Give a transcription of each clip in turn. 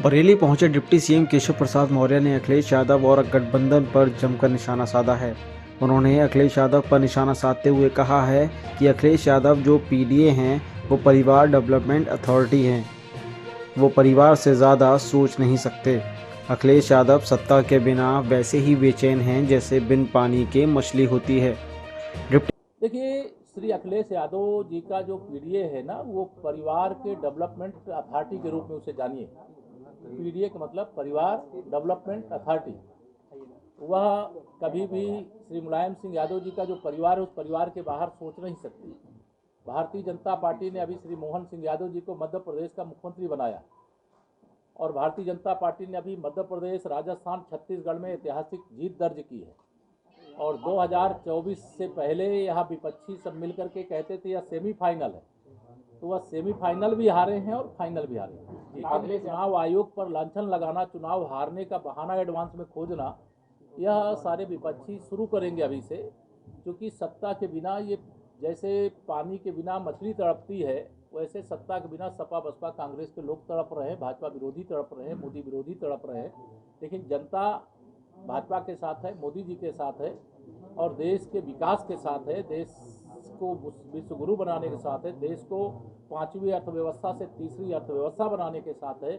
बरेली पहुंचे deputy CM Keshav Prasad Maurya ने अखिलेश यादव और गठबंधन पर जमकर निशाना साधा है। उन्होंने अखिलेश यादव पर निशाना साधते हुए कहा है कि अखिलेश यादव जो पीडीए हैं वो परिवार डेवलपमेंट अथॉरिटी हैं, वो परिवार से ज़्यादा सोच नहीं सकते। अखिलेश यादव सत्ता के बिना वैसे ही बेचैन हैं जैसे बिन पानी के मछली होती है। देखिए, श्री अखिलेश यादव जी का जो पीडीए है ना, वो परिवार के डेवलपमेंट अथॉरिटी के रूप में उसे जानिए। पीडीए का मतलब परिवार डेवलपमेंट अथॉरिटी। वह कभी भी श्री मुलायम सिंह यादव जी का जो परिवार है उस परिवार के बाहर सोच नहीं सकती। भारतीय जनता पार्टी ने अभी श्री मोहन सिंह यादव जी को मध्य प्रदेश का मुख्यमंत्री बनाया और भारतीय जनता पार्टी ने अभी मध्य प्रदेश, राजस्थान, छत्तीसगढ़ में ऐतिहासिक जीत दर्ज की है। और 2024 से पहले यहाँ विपक्षी सब मिलकर के कहते थे यह सेमीफाइनल है, तो वह सेमीफाइनल भी हारे हैं और फाइनल भी हारे हैं। लेकिन चुनाव आयोग पर लांछन लगाना, चुनाव हारने का बहाना एडवांस में खोजना, यह सारे विपक्षी शुरू करेंगे अभी से। क्योंकि सत्ता के बिना ये जैसे पानी के बिना मछली तड़पती है, वैसे सत्ता के बिना सपा बसपा कांग्रेस के लोग तड़प रहे हैं, भाजपा विरोधी तड़प रहे हैं, मोदी विरोधी तड़प रहे हैं। लेकिन जनता भाजपा के साथ है, मोदी जी के साथ है और देश के विकास के साथ है, देश को विश्व गुरु बनाने के साथ है, देश को 5वीं अर्थव्यवस्था से 3री अर्थव्यवस्था बनाने के साथ है।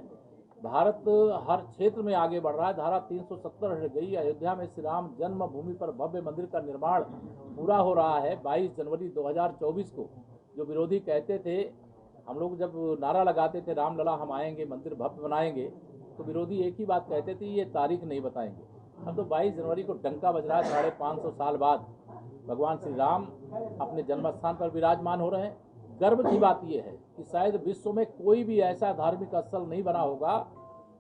भारत हर क्षेत्र में आगे बढ़ रहा है। धारा 370 हट गई। अयोध्या में श्री राम जन्मभूमि पर भव्य मंदिर का निर्माण पूरा हो रहा है। 22 जनवरी 2024 को जो विरोधी कहते थे, हम लोग जब नारा लगाते थे रामलला हम आएंगे, मंदिर भव्य बनाएंगे, तो विरोधी एक ही बात कहते थे, ये तारीख नहीं बताएंगे। अब तो 22 जनवरी को डंका बज रहा है। 550 साल बाद भगवान श्री राम अपने जन्म स्थान पर विराजमान हो रहे हैं। गर्व की बात यह है कि शायद विश्व में कोई भी ऐसा धार्मिक स्थल नहीं बना होगा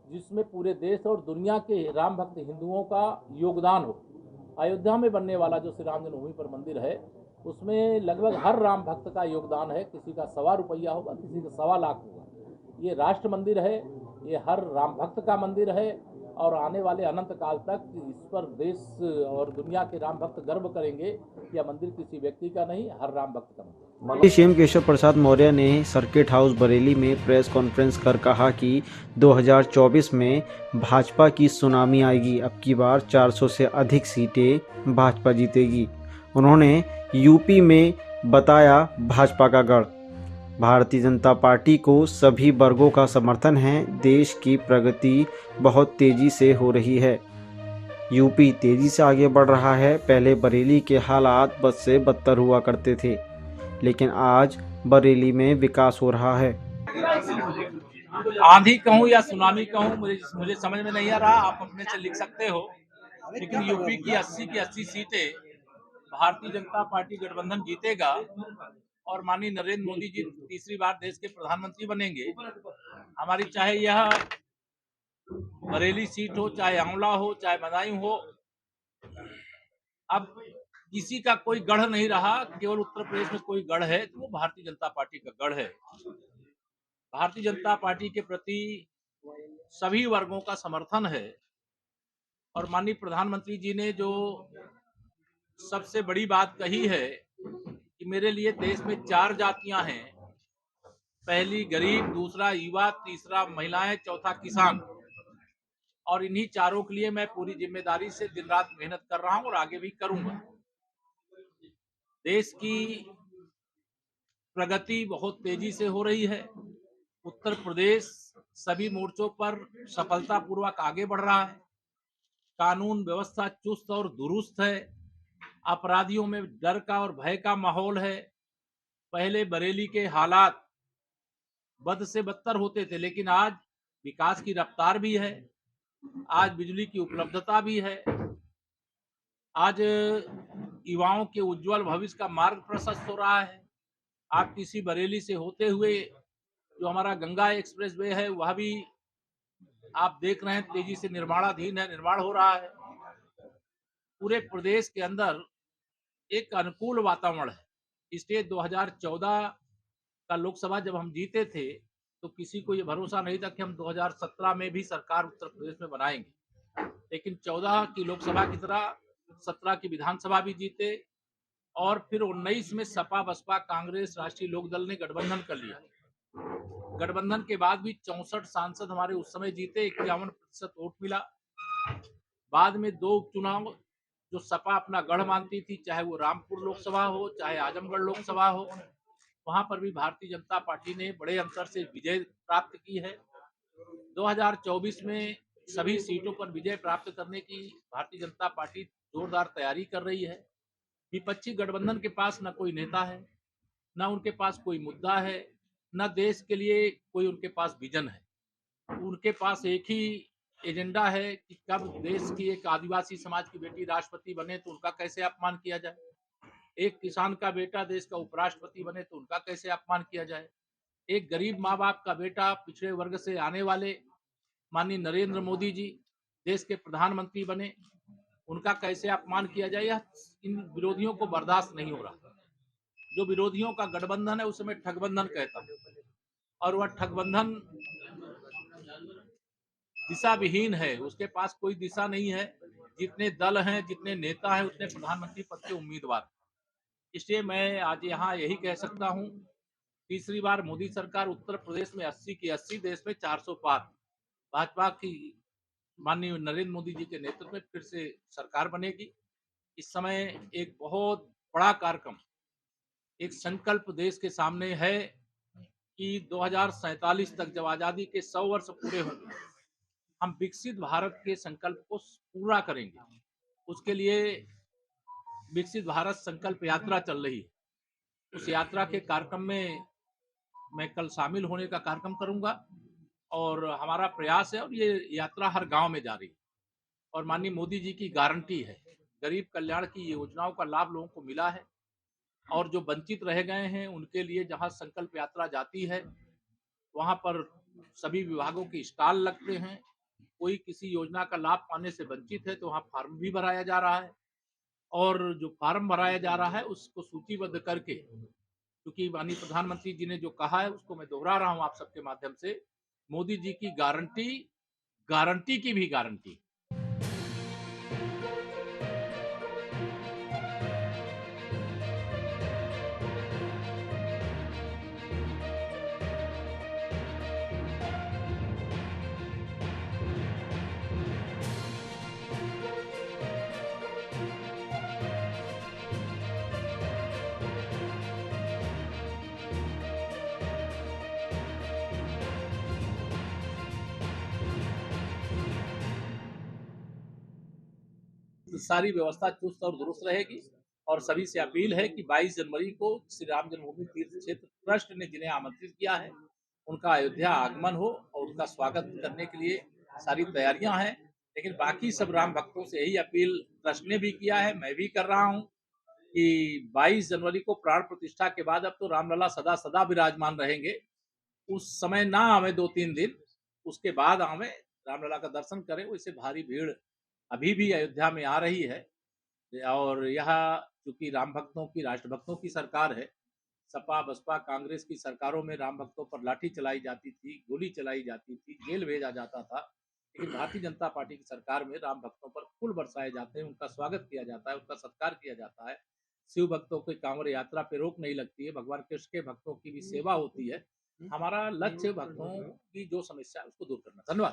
जिसमें पूरे देश और दुनिया के राम भक्त हिंदुओं का योगदान हो। अयोध्या में बनने वाला जो श्री राम जन्मभूमि पर मंदिर है, उसमें लगभग हर राम भक्त का योगदान है। किसी का ₹1.25 होगा, किसी का ₹1.25 होगा। ये राष्ट्र मंदिर है, ये हर राम भक्त का मंदिर है और आने वाले अनंत काल तक इस पर देश और दुनिया के राम भक्त गर्व करेंगे कि यह मंदिर किसी व्यक्ति का नहीं, हर राम भक्त का मंदिर। सीएम केशव प्रसाद मौर्य ने सर्किट हाउस बरेली में प्रेस कॉन्फ्रेंस कर कहा कि 2024 में भाजपा की सुनामी आएगी। अब की बार 400 से अधिक सीटें भाजपा जीतेगी। उन्होंने यूपी में बताया भाजपा का गढ़। भारतीय जनता पार्टी को सभी वर्गों का समर्थन है। देश की प्रगति बहुत तेजी से हो रही है। यूपी तेजी से आगे बढ़ रहा है। पहले बरेली के हालात बद से बदतर हुआ करते थे, लेकिन आज बरेली में विकास हो रहा है। आंधी कहूँ या सुनामी कहूँ, मुझे समझ में नहीं आ रहा। आप अपने से लिख सकते हो। लेकिन यूपी की 80 की 80 सीटें भारतीय जनता पार्टी गठबंधन जीतेगा और माननीय नरेंद्र मोदी जी तीसरी बार देश के प्रधानमंत्री बनेंगे। हमारी चाहे यह बरेली सीट हो, चाहे आंवला हो, चाहे बदायूं हो, अब किसी का कोई गढ़ नहीं रहा। केवल उत्तर प्रदेश में कोई गढ़ है तो वो भारतीय जनता पार्टी का गढ़ है। भारतीय जनता पार्टी के प्रति सभी वर्गों का समर्थन है और माननीय प्रधानमंत्री जी ने जो सबसे बड़ी बात कही है कि मेरे लिए देश में 4 जातियां हैं, पहली गरीब, दूसरा युवा, तीसरा महिलाएं, चौथा किसान, और इन्हीं चारों के लिए मैं पूरी जिम्मेदारी से दिन रात मेहनत कर रहा हूं और आगे भी करूंगा। देश की प्रगति बहुत तेजी से हो रही है। उत्तर प्रदेश सभी मोर्चों पर सफलतापूर्वक आगे बढ़ रहा है। कानून व्यवस्था चुस्त और दुरुस्त है। अपराधियों में डर का और भय का माहौल है। पहले बरेली के हालात बद से बदतर होते थे, लेकिन आज विकास की रफ्तार भी है, आज बिजली की उपलब्धता भी है, आज युवाओं के उज्जवल भविष्य का मार्ग प्रशस्त हो रहा है। आप किसी बरेली से होते हुए जो हमारा गंगा एक्सप्रेस वे है वह भी आप देख रहे हैं तेजी से निर्माणाधीन है, निर्माण हो रहा है। पूरे प्रदेश के अंदर एक अनुकूल वातावरण है। इसलिए 2014 का लोकसभा जब हम जीते थे तो किसी को ये भरोसा नहीं था कि हम 2017 में भी सरकार उत्तर प्रदेश में बनाएंगे। लेकिन 14 की लोकसभा की तरह 17 की विधानसभा भी जीते और फिर 19 में सपा बसपा कांग्रेस राष्ट्रीय लोकदल ने गठबंधन कर लिया। गठबंधन के बाद भी 64 सांसद हमारे उस समय जीते, 51% वोट मिला। बाद में 2 उपचुनाव जो सपा अपना गढ़ मानती थी, चाहे वो रामपुर लोकसभा हो, चाहे आजमगढ़ लोकसभा हो, वहां पर भी भारतीय जनता पार्टी ने बड़े अंतर से विजय प्राप्त की है। 2024 में सभी सीटों पर विजय प्राप्त करने की भारतीय जनता पार्टी जोरदार तैयारी कर रही है। विपक्षी गठबंधन के पास न कोई नेता है, न उनके पास कोई मुद्दा है, न देश के लिए कोई उनके पास विजन है। उनके पास एक ही एजेंडा है कि कब देश की एक आदिवासी समाज की बेटी राष्ट्रपति बने तो उनका कैसे अपमान किया जाए, एक किसान का बेटा देश का उपराष्ट्रपति बने तो उनका कैसे अपमान किया जाए, एक गरीब माँ बाप का बेटा पिछड़े वर्ग से आने वाले माननीय नरेंद्र मोदी जी देश के प्रधानमंत्री बने, उनका कैसे अपमान किया जाए। यह इन विरोधियों को बर्दाश्त नहीं हो रहा। जो विरोधियों का गठबंधन है उसे मैं ठगबंधन कहता हूँ, और वह ठगबंधन दिशा विहीन है, उसके पास कोई दिशा नहीं है। जितने दल हैं, जितने नेता हैं, उतने प्रधानमंत्री पद के उम्मीदवार। इसलिए मैं आज यहाँ यही कह सकता हूँ, तीसरी बार मोदी सरकार उत्तर प्रदेश में 80 की 80, देश में 400 पार। भाजपा की माननीय नरेंद्र मोदी जी के नेतृत्व में फिर से सरकार बनेगी। इस समय एक बहुत बड़ा कार्यक्रम, एक संकल्प देश के सामने है कि 2047 तक जब आजादी के 100 वर्ष पूरे होंगे, हम विकसित भारत के संकल्प को पूरा करेंगे। उसके लिए विकसित भारत संकल्प यात्रा चल रही है। उस यात्रा के कार्यक्रम में मैं कल शामिल होने का कार्यक्रम करूंगा, और हमारा प्रयास है, और ये यात्रा हर गांव में जा रही है। और माननीय मोदी जी की गारंटी है, गरीब कल्याण की योजनाओं का लाभ लोगों को मिला है, और जो वंचित रह गए हैं उनके लिए जहां संकल्प यात्रा जाती है वहां पर सभी विभागों की स्टॉल लगते हैं। कोई किसी योजना का लाभ पाने से वंचित है तो वहाँ फॉर्म भी भराया जा रहा है, और जो फॉर्म भराया जा रहा है उसको सूचीबद्ध करके, क्योंकि माननीय प्रधानमंत्री जी ने जो कहा है उसको मैं दोहरा रहा हूँ आप सबके माध्यम से, मोदी जी की गारंटी, गारंटी की भी गारंटी। सारी व्यवस्था चुस्त और दुरुस्त रहेगी, और सभी से अपील है कि 22 जनवरी को श्री राम जन्मभूमि तीर्थ क्षेत्र ट्रस्ट ने जिन्हें आमंत्रित किया है उनका अयोध्या आगमन हो, और उनका स्वागत करने के लिए सारी तैयारियां हैं। लेकिन बाकी सब राम भक्तों से यही अपील ट्रस्ट ने भी किया है, मैं भी कर रहा हूं, कि 22 जनवरी को प्राण प्रतिष्ठा के बाद अब तो रामलला सदा सदा विराजमान रहेंगे। उस समय ना आवे 2-3 दिन, उसके बाद आवे, रामलला का दर्शन करें। वैसे भारी भीड़ अभी भी अयोध्या में आ रही है, और यह चूंकि राम भक्तों की, राष्ट्र भक्तों की सरकार है। सपा बसपा कांग्रेस की सरकारों में राम भक्तों पर लाठी चलाई जाती थी, गोली चलाई जाती थी, जेल भेजा जाता था। लेकिन भारतीय जनता पार्टी की सरकार में राम भक्तों पर फूल बरसाए जाते हैं, उनका स्वागत किया जाता है, उनका सत्कार किया जाता है। शिव भक्तों की कांवड़ यात्रा पे रोक नहीं लगती है, भगवान कृष्ण के भक्तों की भी सेवा होती है। हमारा लक्ष्य भक्तों की जो समस्या है उसको दूर करना। धन्यवाद।